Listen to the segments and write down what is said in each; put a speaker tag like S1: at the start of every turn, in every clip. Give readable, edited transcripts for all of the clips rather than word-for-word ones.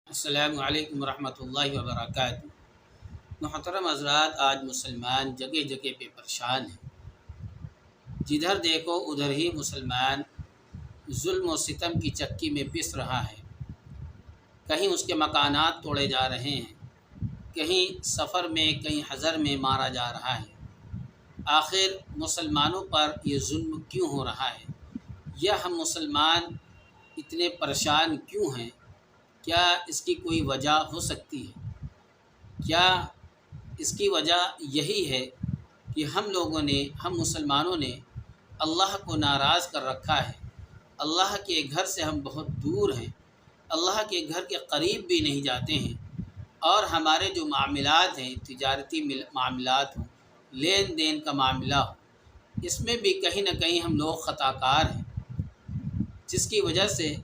S1: السلام علیکم ورحمۃ اللہ وبرکاتہ۔ محترم حضرات، آج مسلمان جگہ جگہ پہ پریشان ہیں۔ جدھر دیکھو ادھر ہی مسلمان ظلم و ستم کی چکی میں پس رہا ہے۔ کہیں اس کے مکانات توڑے جا رہے ہیں، کہیں سفر میں کہیں حضر میں مارا جا رہا ہے۔ آخر مسلمانوں پر یہ ظلم کیوں ہو رہا ہے؟ یا ہم مسلمان اتنے پریشان کیوں ہیں؟ کیا اس کی کوئی وجہ ہو سکتی ہے؟ کیا اس کی وجہ یہی ہے کہ ہم مسلمانوں نے اللہ کو ناراض کر رکھا ہے؟ اللہ کے گھر سے ہم بہت دور ہیں، اللہ کے گھر کے قریب بھی نہیں جاتے ہیں، اور ہمارے جو معاملات ہیں، تجارتی معاملات ہوں، لین دین کا معاملہ ہو، اس میں بھی کہیں نہ کہیں ہم لوگ خطا کار ہیں، جس کی وجہ سے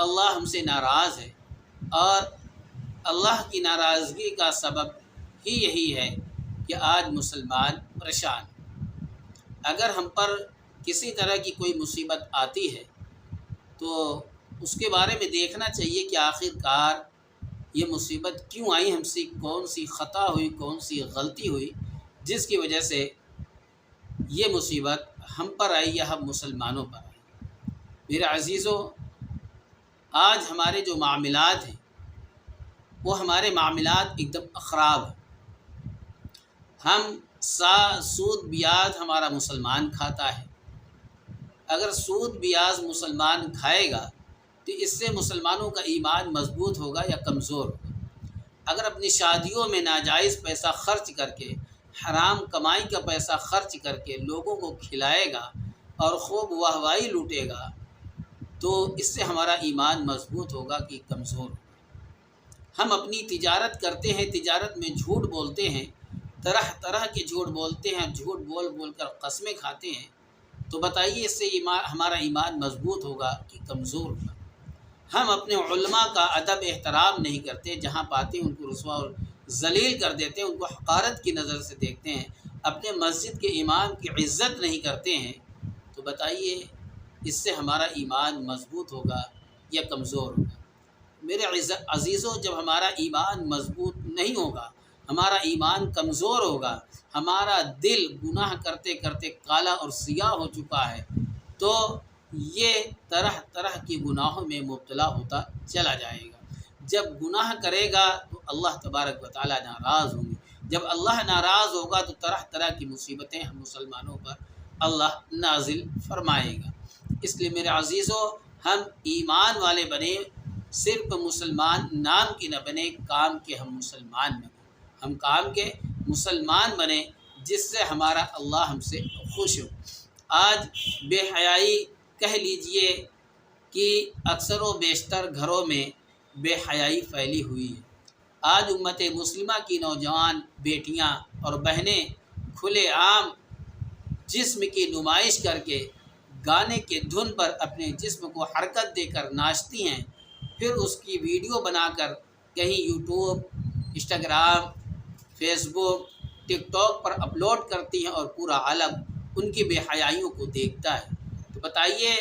S1: اللہ ہم سے ناراض ہے۔ اور اللہ کی ناراضگی کا سبب ہی یہی ہے کہ آج مسلمان پریشان ہیں۔ اگر ہم پر کسی طرح کی کوئی مصیبت آتی ہے تو اس کے بارے میں دیکھنا چاہیے کہ آخر کار یہ مصیبت کیوں آئی، ہم سے کون سی خطا ہوئی، کون سی غلطی ہوئی جس کی وجہ سے یہ مصیبت ہم پر آئی یا ہم مسلمانوں پر آئی۔ میرے عزیزوں، آج ہمارے جو معاملات ہیں وہ ہمارے معاملات ایک دم خراب ہیں۔ ہم سود بیاج ہمارا مسلمان کھاتا ہے۔ اگر سود بیاج مسلمان کھائے گا تو اس سے مسلمانوں کا ایمان مضبوط ہوگا یا کمزور ہوگا؟ اگر اپنی شادیوں میں ناجائز پیسہ خرچ کر کے، حرام کمائی کا پیسہ خرچ کر کے لوگوں کو کھلائے گا اور خوب واہوائی لوٹے گا تو اس سے ہمارا ایمان مضبوط ہوگا کہ کمزور ہوگا؟ ہم اپنی تجارت کرتے ہیں، تجارت میں جھوٹ بولتے ہیں، طرح طرح کے جھوٹ بولتے ہیں، جھوٹ بول بول کر قسمیں کھاتے ہیں، تو بتائیے اس سے ہمارا ایمان مضبوط ہوگا کہ کمزور ہوگا؟ ہم اپنے علماء کا ادب احترام نہیں کرتے، جہاں پاتے ہیں ان کو رسوا اور ذلیل کر دیتے ہیں، ان کو حقارت کی نظر سے دیکھتے ہیں، اپنے مسجد کے امام کی عزت نہیں کرتے ہیں، تو بتائیے اس سے ہمارا ایمان مضبوط ہوگا یا کمزور ہوگا؟ میرے عزیزوں، جب ہمارا ایمان مضبوط نہیں ہوگا، ہمارا ایمان کمزور ہوگا، ہمارا دل گناہ کرتے کرتے کالا اور سیاہ ہو چکا ہے، تو یہ طرح طرح کی گناہوں میں مبتلا ہوتا چلا جائے گا۔ جب گناہ کرے گا تو اللہ تبارک و تعالی ناراض ہوں گے۔ جب اللہ ناراض ہوگا تو طرح طرح کی مصیبتیں ہم مسلمانوں پر اللہ نازل فرمائے گا۔ اس لیے میرے عزیزوں، ہم ایمان والے بنے، صرف مسلمان نام کی نہ بنے، کام کے ہم مسلمان بنے۔ ہم کام کے مسلمان بنے جس سے ہمارا اللہ ہم سے خوش ہو۔ آج بے حیائی کہہ لیجئے کہ اکثر و بیشتر گھروں میں بے حیائی پھیلی ہوئی ہے۔ آج امت مسلمہ کی نوجوان بیٹیاں اور بہنیں کھلے عام جسم کی نمائش کر کے، گانے کے دھن پر اپنے جسم کو حرکت دے کر ناچتی ہیں، پھر اس کی ویڈیو بنا کر کہیں یوٹیوب، انسٹاگرام، فیس بک، ٹک ٹاک پر اپلوڈ کرتی ہیں اور پورا عالم ان کی بے حیائیوں کو دیکھتا ہے۔ تو بتائیے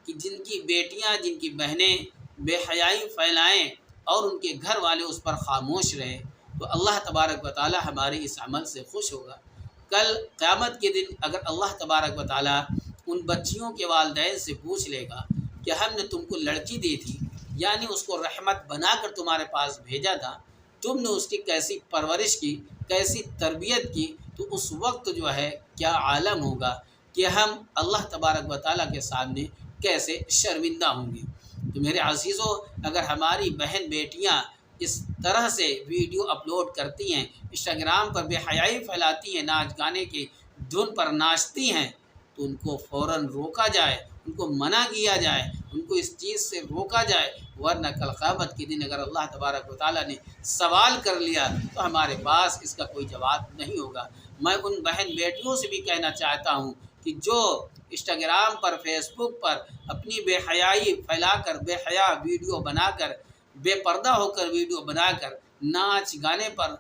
S1: کہ جن کی بیٹیاں، جن کی بہنیں بے حیائی پھیلائیں اور ان کے گھر والے اس پر خاموش رہیں، تو اللہ تبارک و تعالی ہمارے اس عمل سے خوش ہوگا۔ کل قیامت کے دن اگر اللہ تبارک و تعالی ان بچیوں کے والدین سے پوچھ لے گا کہ ہم نے تم کو لڑکی دی تھی، یعنی اس کو رحمت بنا کر تمہارے پاس بھیجا تھا، تم نے اس کی کیسی پرورش کی، کیسی تربیت کی، تو اس وقت جو ہے کیا عالم ہوگا کہ ہم اللہ تبارک و تعالیٰ کے سامنے کیسے شرمندہ ہوں گے۔ تو میرے عزیزوں، اگر ہماری بہن بیٹیاں اس طرح سے ویڈیو اپلوڈ کرتی ہیں، انسٹاگرام پر بے حیائی پھیلاتی ہیں، ناچ گانے کی دھن پر ناچتی ہیں، تو ان کو فوراً روکا جائے، ان کو منع کیا جائے، ان کو اس چیز سے روکا جائے، ورنہ کل قیامت کے دن اگر اللہ تبارک و تعالیٰ نے سوال کر لیا تو ہمارے پاس اس کا کوئی جواب نہیں ہوگا۔ میں ان بہن بیٹیوں سے بھی کہنا چاہتا ہوں کہ جو انسٹاگرام پر، فیس بک پر اپنی بے حیائی پھیلا کر، بے حیا ویڈیو بنا کر، بے پردہ ہو کر ویڈیو بنا کر، ناچ گانے پر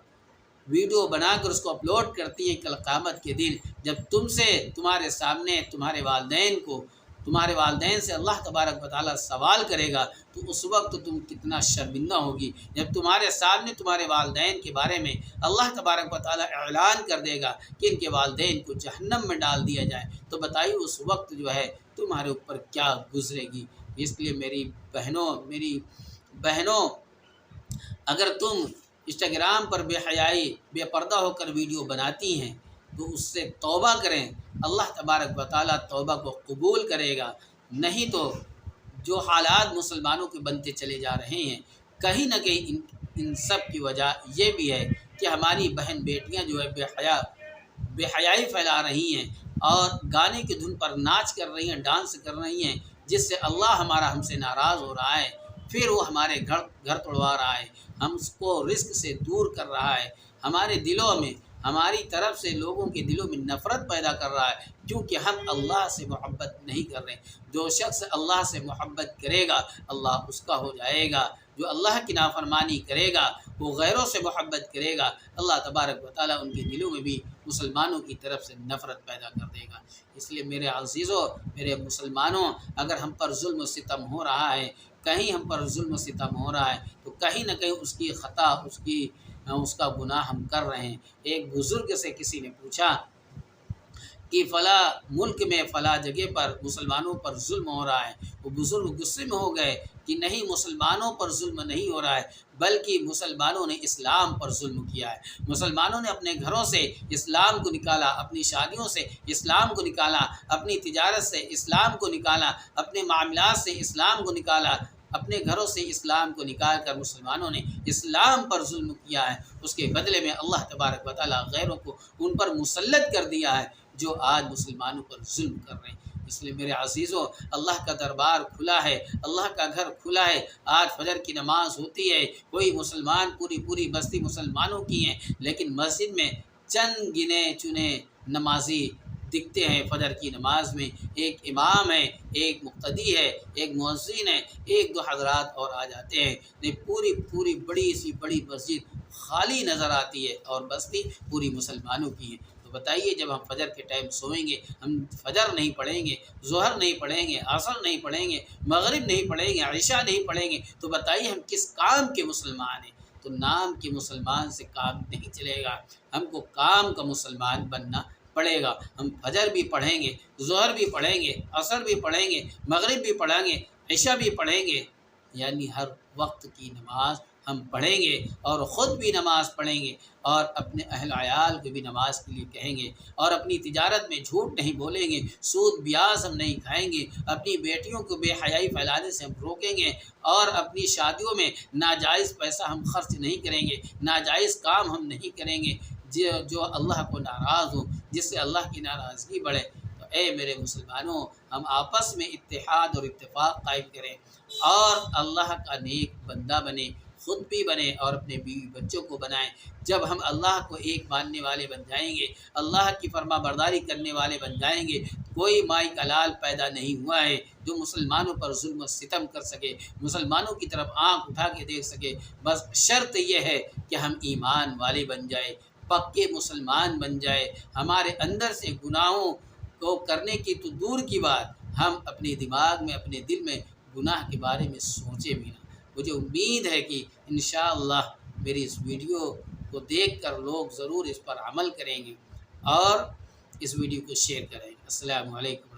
S1: ویڈیو بنا کر اس کو اپلوڈ کرتی ہیں، کل قیامت کے دن جب تم سے، تمہارے سامنے تمہارے والدین کو تمہارے والدین سے اللہ تبارک و تعالیٰ سوال کرے گا تو اس وقت تم کتنا شرمندہ ہوگی، جب تمہارے سامنے تمہارے والدین کے بارے میں اللہ تبارک و تعالیٰ اعلان کر دے گا کہ ان کے والدین کو جہنم میں ڈال دیا جائے، تو بتائیے اس وقت جو ہے تمہارے اوپر کیا گزرے گی۔ اس لیے میری بہنوں اگر تم انسٹاگرام پر بے حیائی بے پردہ ہو کر ویڈیو بناتی ہیں تو اس سے توبہ کریں، اللہ تبارک و تعالیٰ توبہ کو قبول کرے گا۔ نہیں تو جو حالات مسلمانوں کے بنتے چلے جا رہے ہیں، کہیں نہ کہیں ان سب کی وجہ یہ بھی ہے کہ ہماری بہن بیٹیاں جو ہے بے حیائی پھیلا رہی ہیں اور گانے کی دھن پر ناچ کر رہی ہیں، ڈانس کر رہی ہیں، جس سے اللہ ہم سے ناراض ہو رہا ہے، پھر وہ ہمارے گھر توڑوا رہا ہے، ہم کو رزق سے دور کر رہا ہے، ہمارے دلوں میں ہماری طرف سے لوگوں کے دلوں میں نفرت پیدا کر رہا ہے، کیونکہ ہم اللہ سے محبت نہیں کر رہے۔ جو شخص اللہ سے محبت کرے گا اللہ اس کا ہو جائے گا، جو اللہ کی نافرمانی کرے گا وہ غیروں سے محبت کرے گا، اللہ تبارک و تعالیٰ ان کے دلوں میں بھی مسلمانوں کی طرف سے نفرت پیدا کر دے گا۔ اس لیے میرے عزیزوں، میرے مسلمانوں، اگر ہم پر ظلم و ستم ہو رہا ہے، کہیں ہم پر ظلم و ستم ہو رہا ہے تو کہیں نہ کہیں اس کی خطا، اس کا گناہ ہم کر رہے ہیں۔ ایک بزرگ سے کسی نے پوچھا کہ فلاں ملک میں فلاں جگہ پر مسلمانوں پر ظلم ہو رہا ہے، وہ بزرگ غصے میں ہو گئے کہ نہیں، مسلمانوں پر ظلم نہیں ہو رہا ہے بلکہ مسلمانوں نے اسلام پر ظلم کیا ہے، مسلمانوں نے اپنے گھروں سے اسلام کو نکالا، اپنی شادیوں سے اسلام کو نکالا، اپنی تجارت سے اسلام کو نکالا، اپنے معاملات سے اسلام کو نکالا، اپنے گھروں سے اسلام کو نکال کر مسلمانوں نے اسلام پر ظلم کیا ہے۔ اس کے بدلے میں اللہ تبارک و تعالیٰ غیروں کو ان پر مسلط کر دیا ہے جو آج مسلمانوں پر ظلم کر رہے ہیں۔ اس لیے میرے عزیزوں، اللہ کا دربار کھلا ہے، اللہ کا گھر کھلا ہے، آج فجر کی نماز ہوتی ہے، کوئی مسلمان پوری بستی مسلمانوں کی ہیں، لیکن مسجد میں چند گنے چنے نمازی دکھتے ہیں۔ فجر کی نماز میں ایک امام ہے، ایک مقتدی ہے، ایک مؤذن ہے، ایک دو حضرات اور آ جاتے ہیں، پوری بڑی سی بڑی مسجد خالی نظر آتی ہے اور بستی پوری مسلمانوں کی ہے۔ تو بتائیے، جب ہم فجر کے ٹائم سوئیں گے، ہم فجر نہیں پڑھیں گے، ظہر نہیں پڑھیں گے، عصر نہیں پڑھیں گے، مغرب نہیں پڑھیں گے، عشاء نہیں پڑھیں گے، تو بتائیے ہم کس کام کے مسلمان ہیں؟ تو نام کے مسلمان سے کام نہیں چلے گا، ہم کو کام کا مسلمان بننا پڑے گا۔ ہم فجر بھی پڑھیں گے، ظہر بھی پڑھیں گے، عصر بھی پڑھیں گے، مغرب بھی پڑھیں گے، عشاء بھی پڑھیں گے، یعنی ہر وقت کی نماز ہم پڑھیں گے اور خود بھی نماز پڑھیں گے اور اپنے اہل عیال کو بھی نماز کے لیے کہیں گے، اور اپنی تجارت میں جھوٹ نہیں بولیں گے، سود بیاز ہم نہیں کھائیں گے، اپنی بیٹیوں کو بے حیائی پھیلانے سے ہم روکیں گے، اور اپنی شادیوں میں ناجائز پیسہ ہم خرچ نہیں کریں گے، ناجائز کام ہم نہیں کریں گے جو اللہ کو ناراض ہو، جس سے اللہ کی ناراضگی بڑھے۔ تو اے میرے مسلمانوں، ہم آپس میں اتحاد اور اتفاق قائم کریں اور اللہ کا نیک بندہ بنے، خود بھی بنے اور اپنے بیوی بچوں کو بنائیں۔ جب ہم اللہ کو ایک ماننے والے بن جائیں گے، اللہ کی فرما برداری کرنے والے بن جائیں گے، کوئی مائی کا لال پیدا نہیں ہوا ہے جو مسلمانوں پر ظلم و ستم کر سکے، مسلمانوں کی طرف آنکھ اٹھا کے دیکھ سکے۔ بس شرط یہ ہے کہ ہم ایمان والے بن جائے، پکے مسلمان بن جائے، ہمارے اندر سے گناہوں کو کرنے کی تو دور کی بات، ہم اپنے دماغ میں، اپنے دل میں گناہ کے بارے میں سوچے بھی نہ۔ مجھے امید ہے کہ انشاءاللہ میری اس ویڈیو کو دیکھ کر لوگ ضرور اس پر عمل کریں گے اور اس ویڈیو کو شیئر کریں گے۔ السلام علیکم۔